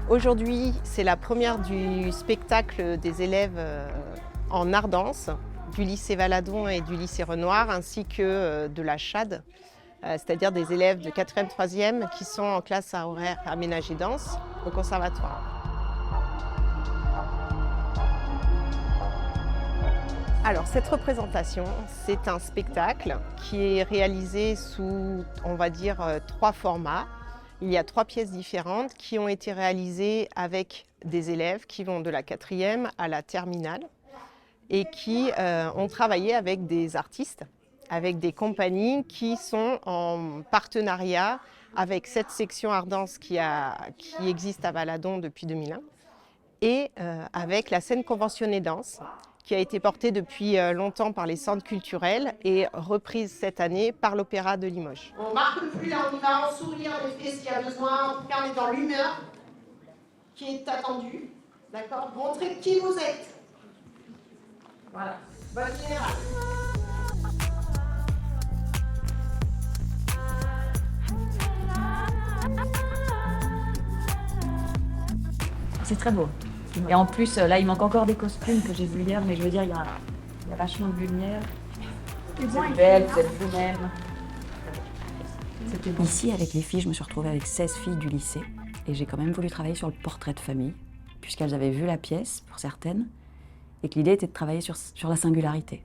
Aujourd'hui, c'est la première du spectacle des élèves en art danse du lycée Valadon et du lycée Renoir, ainsi que de la CHAD, c'est-à-dire des élèves de 4e, 3e qui sont en classe à horaire aménagé danse au conservatoire. Alors cette représentation, c'est un spectacle qui est réalisé sous, on va dire, 3 formats. Il y a 3 pièces différentes qui ont été réalisées avec des élèves qui vont de la 4e à la terminale et qui ont travaillé avec des artistes, avec des compagnies qui sont en partenariat avec cette section art danse qui existe à Valadon depuis 2001 et avec la scène conventionnée danse qui a été portée depuis longtemps par les centres culturels et reprise cette année par l'Opéra de Limoges. On ne marque plus, là on y va en sourire, en effet, s'il y a besoin. En tout cas, on est dans l'humeur qui est attendue. D'accord ? Montrez qui vous êtes. Voilà. Bonne générale. C'est très beau. Et en plus, là, il manque encore des costumes que j'ai vus hier, mais je veux dire, il y a vachement de lumière. Vous êtes belle, vous êtes vous-même. C'était bon. Ici, avec les filles, je me suis retrouvée avec 16 filles du lycée. Et j'ai quand même voulu travailler sur le portrait de famille, puisqu'elles avaient vu la pièce, pour certaines, et que l'idée était de travailler sur la singularité.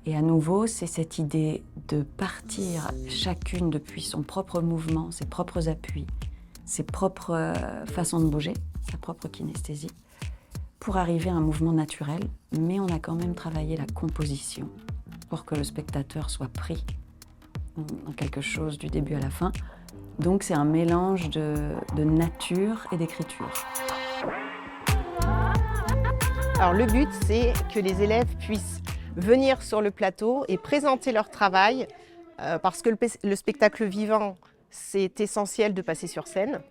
Et à nouveau, c'est cette idée de partir chacune depuis son propre mouvement, ses propres appuis, ses propres façons de bouger, sa propre kinesthésie, pour arriver à un mouvement naturel, mais on a quand même travaillé la composition pour que le spectateur soit pris dans quelque chose du début à la fin. Donc c'est un mélange de nature et d'écriture. Alors le but, c'est que les élèves puissent venir sur le plateau et présenter leur travail, parce que le spectacle vivant, c'est essentiel de passer sur scène.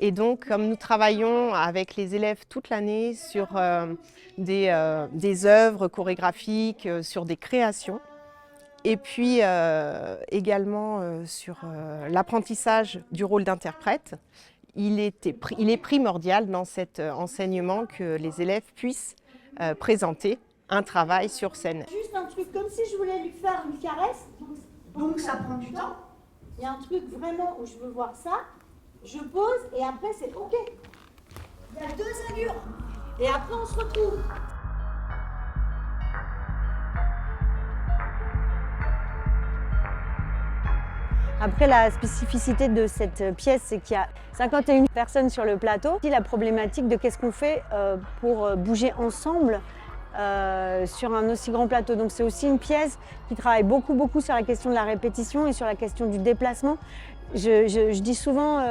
Et donc, comme nous travaillons avec les élèves toute l'année sur des œuvres chorégraphiques, sur des créations, et puis également sur l'apprentissage du rôle d'interprète, il est primordial dans cet enseignement que les élèves puissent présenter un travail sur scène. Juste un truc comme si je voulais lui faire une caresse, donc ça prend du temps. Il y a un truc vraiment où je veux voir ça. Je pose et après c'est OK. Il y a 2 allures. Et après on se retrouve. Après, la spécificité de cette pièce, c'est qu'il y a 51 personnes sur le plateau. La problématique de qu'est-ce qu'on fait pour bouger ensemble sur un aussi grand plateau. Donc c'est aussi une pièce qui travaille beaucoup sur la question de la répétition et sur la question du déplacement. Je dis souvent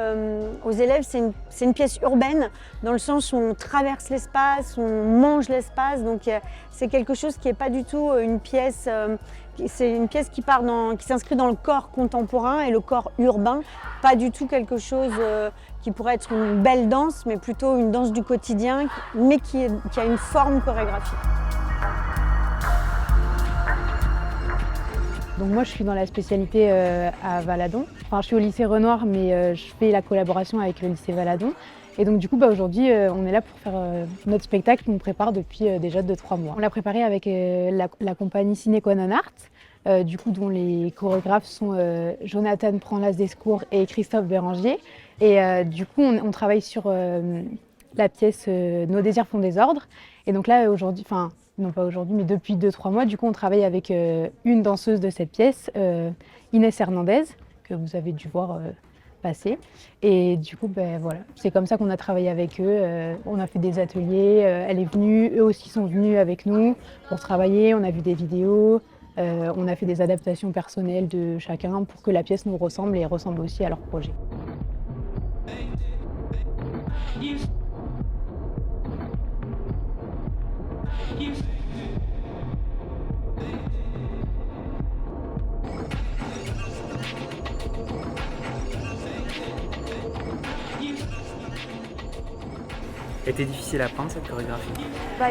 aux élèves, c'est une pièce urbaine, dans le sens où on traverse l'espace, on mange l'espace. Donc c'est quelque chose qui n'est pas du tout une pièce, c'est une pièce qui s'inscrit dans le corps contemporain et le corps urbain. Pas du tout quelque chose qui pourrait être une belle danse, mais plutôt une danse du quotidien, mais qui a une forme chorégraphique. Donc moi je suis dans la spécialité à Valadon. Enfin je suis au lycée Renoir, mais je fais la collaboration avec le lycée Valadon. Et donc du coup aujourd'hui on est là pour faire notre spectacle qu'on prépare depuis déjà 2-3 mois. On l'a préparé avec la compagnie Ciné Quanon Art, du coup dont les chorégraphes sont Jonathan Prand-Lasdescours et Christophe Bérangier. Et du coup on travaille sur la pièce Nos désirs font désordre. Et donc là aujourd'hui, enfin non pas aujourd'hui, mais depuis 2-3 mois, du coup on travaille avec une danseuse de cette pièce, Inès Hernandez, que vous avez dû voir passer. Et du coup, ben, voilà, c'est comme ça qu'on a travaillé avec eux. On a fait des ateliers, elle est venue, eux aussi sont venus avec nous pour travailler. On a vu des vidéos, on a fait des adaptations personnelles de chacun pour que la pièce nous ressemble et ressemble aussi à leur projet. Était difficile à apprendre cette chorégraphie?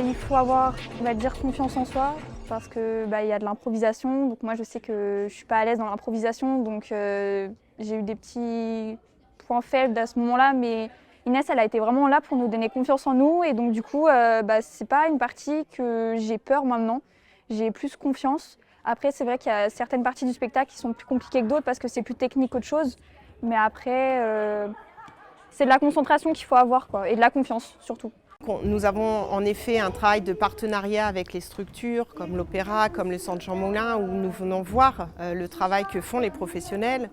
Il faut avoir, on va dire, confiance en soi, parce que y a de l'improvisation. Donc moi je sais que je suis pas à l'aise dans l'improvisation, donc j'ai eu des petits points faibles à ce moment-là, mais Inès elle a été vraiment là pour nous donner confiance en nous et donc du coup c'est pas une partie que j'ai peur maintenant, j'ai plus confiance. Après c'est vrai qu'il y a certaines parties du spectacle qui sont plus compliquées que d'autres parce que c'est plus technique qu'autre chose, mais après c'est de la concentration qu'il faut avoir quoi, et de la confiance surtout. Nous avons en effet un travail de partenariat avec les structures comme l'Opéra, comme le Centre Jean Moulin, où nous venons voir le travail que font les professionnels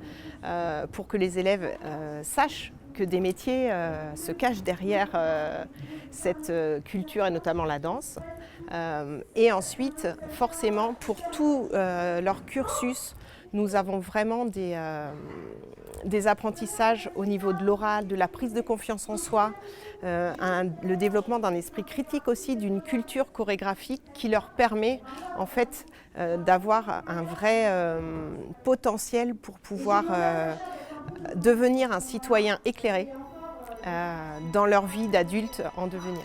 pour que les élèves sachent que des métiers se cachent derrière cette culture et notamment la danse. Et ensuite, forcément, pour tout leur cursus, nous avons vraiment des apprentissages au niveau de l'oral, de la prise de confiance en soi, le développement d'un esprit critique aussi, d'une culture chorégraphique qui leur permet en fait d'avoir un vrai potentiel pour pouvoir devenir un citoyen éclairé dans leur vie d'adulte en devenir.